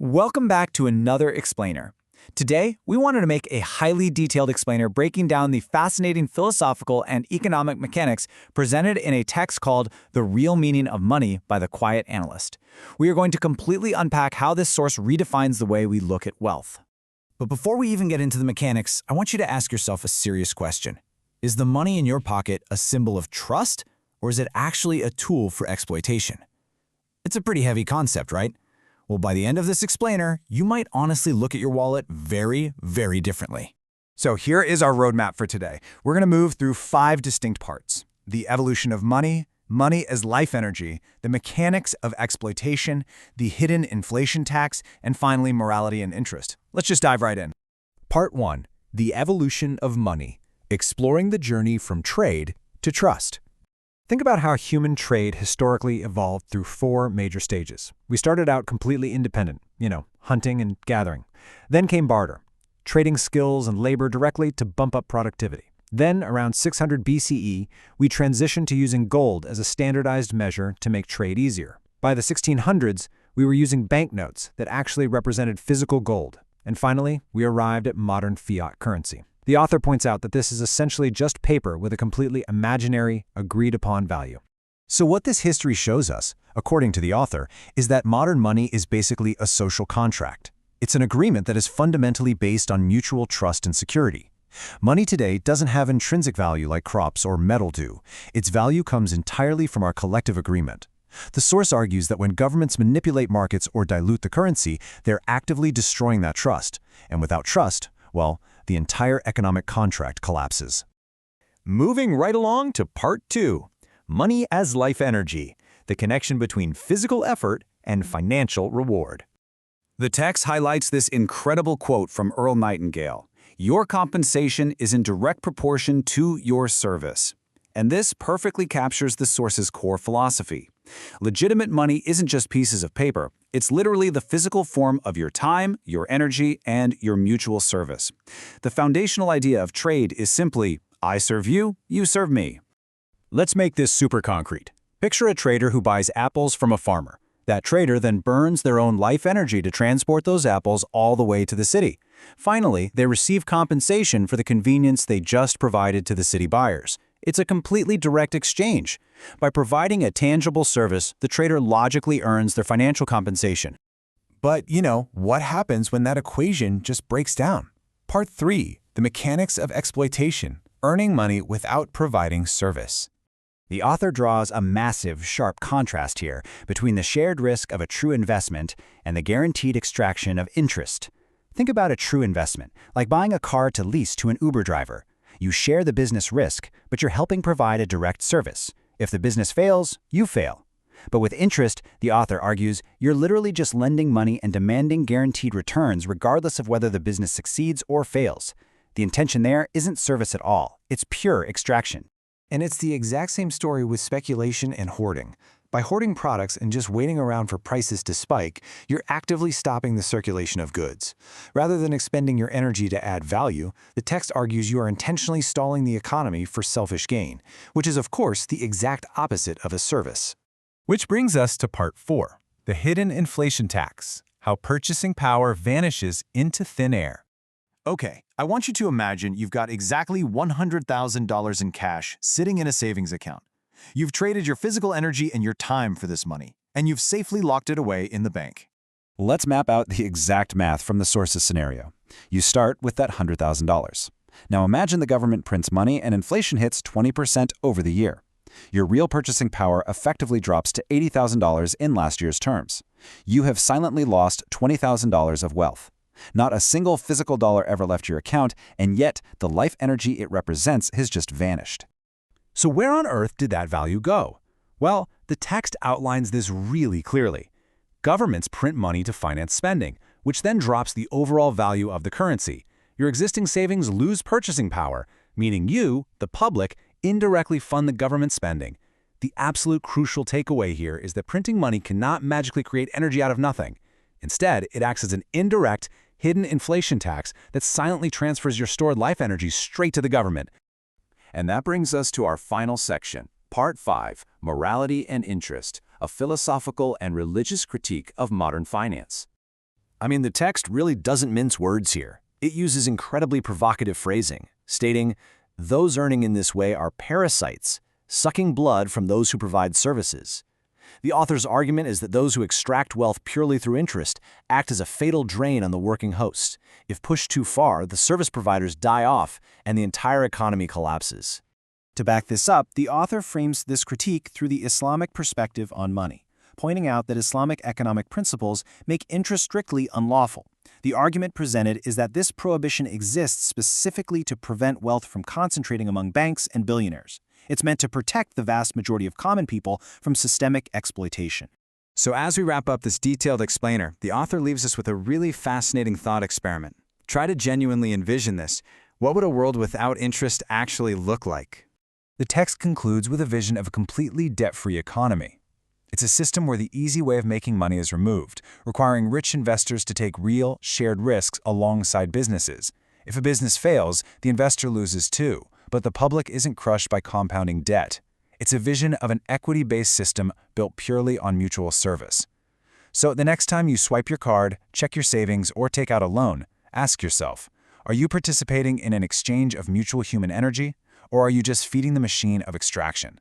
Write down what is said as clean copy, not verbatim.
Welcome back to another explainer. Today, we wanted to make a highly detailed explainer breaking down the fascinating philosophical and economic mechanics presented in a text called The Real Meaning of Money by the Quiet Analyst. We are going to completely unpack how this source redefines the way we look at wealth. But before we even get into the mechanics, I want you to ask yourself a serious question. Is the money in your pocket a symbol of trust, or is it actually a tool for exploitation? It's a pretty heavy concept, right? Well, by the end of this explainer, you might honestly look at your wallet very, very differently. So here is our roadmap for today. We're going to move through 5 distinct parts: the evolution of money, money as life energy, the mechanics of exploitation, the hidden inflation tax, and finally, morality and interest. Let's just dive right in. Part 1. The Evolution of Money, exploring the journey from trade to trust. Think about how human trade historically evolved through 4 major stages. We started out completely independent, hunting and gathering. Then came barter, trading skills and labor directly to bump up productivity. Then, around 600 BCE, we transitioned to using gold as a standardized measure to make trade easier. By the 1600s, we were using banknotes that actually represented physical gold. And finally, we arrived at modern fiat currency. The author points out that this is essentially just paper with a completely imaginary, agreed-upon value. So what this history shows us, according to the author, is that modern money is basically a social contract. It's an agreement that is fundamentally based on mutual trust and security. Money today doesn't have intrinsic value like crops or metal do. Its value comes entirely from our collective agreement. The source argues that when governments manipulate markets or dilute the currency, they're actively destroying that trust. And without trust, well, the entire economic contract collapses. Moving right along to Part 2, Money as Life Energy, the connection between physical effort and financial reward. The text highlights this incredible quote from Earl Nightingale: "Your compensation is in direct proportion to your service." And this perfectly captures the source's core philosophy. Legitimate money isn't just pieces of paper. It's literally the physical form of your time, your energy, and your mutual service. The foundational idea of trade is simply, I serve you, you serve me. Let's make this super concrete. Picture a trader who buys apples from a farmer. That trader then burns their own life energy to transport those apples all the way to the city. Finally, they receive compensation for the convenience they just provided to the city buyers. It's a completely direct exchange. By providing a tangible service, the trader logically earns their financial compensation. But, what happens when that equation just breaks down? Part 3. The mechanics of exploitation, earning money without providing service. The author draws a massive, sharp contrast here between the shared risk of a true investment and the guaranteed extraction of interest. Think about a true investment, like buying a car to lease to an Uber driver. You share the business risk, but you're helping provide a direct service. If the business fails, you fail. But with interest, the author argues, you're literally just lending money and demanding guaranteed returns regardless of whether the business succeeds or fails. The intention there isn't service at all. It's pure extraction. And it's the exact same story with speculation and hoarding. By hoarding products and just waiting around for prices to spike, you're actively stopping the circulation of goods. Rather than expending your energy to add value, the text argues you are intentionally stalling the economy for selfish gain, which is, of course, the exact opposite of a service. Which brings us to Part 4, the hidden inflation tax, how purchasing power vanishes into thin air. Okay, I want you to imagine you've got exactly $100,000 in cash sitting in a savings account. You've traded your physical energy and your time for this money, and you've safely locked it away in the bank. Let's map out the exact math from the source's scenario. You start with that $100,000. Now imagine the government prints money and inflation hits 20% over the year. Your real purchasing power effectively drops to $80,000 in last year's terms. You have silently lost $20,000 of wealth. Not a single physical dollar ever left your account, and yet the life energy it represents has just vanished. So where on earth did that value go? Well, the text outlines this really clearly. Governments print money to finance spending, which then drops the overall value of the currency. Your existing savings lose purchasing power, meaning you, the public, indirectly fund the government spending. The absolute crucial takeaway here is that printing money cannot magically create energy out of nothing. Instead, it acts as an indirect, hidden inflation tax that silently transfers your stored life energy straight to the government. And that brings us to our final section, Part 5, Morality and Interest, a philosophical and religious critique of modern finance. I mean, the text really doesn't mince words here. It uses incredibly provocative phrasing, stating, "Those earning in this way are parasites, sucking blood from those who provide services." The author's argument is that those who extract wealth purely through interest act as a fatal drain on the working host. If pushed too far, the service providers die off and the entire economy collapses. To back this up, the author frames this critique through the Islamic perspective on money, pointing out that Islamic economic principles make interest strictly unlawful. The argument presented is that this prohibition exists specifically to prevent wealth from concentrating among banks and billionaires. It's meant to protect the vast majority of common people from systemic exploitation. So as we wrap up this detailed explainer, the author leaves us with a really fascinating thought experiment. Try to genuinely envision this. What would a world without interest actually look like? The text concludes with a vision of a completely debt-free economy. It's a system where the easy way of making money is removed, requiring rich investors to take real, shared risks alongside businesses. If a business fails, the investor loses too, but the public isn't crushed by compounding debt. It's a vision of an equity-based system built purely on mutual service. So the next time you swipe your card, check your savings, or take out a loan, ask yourself, are you participating in an exchange of mutual human energy, or are you just feeding the machine of extraction?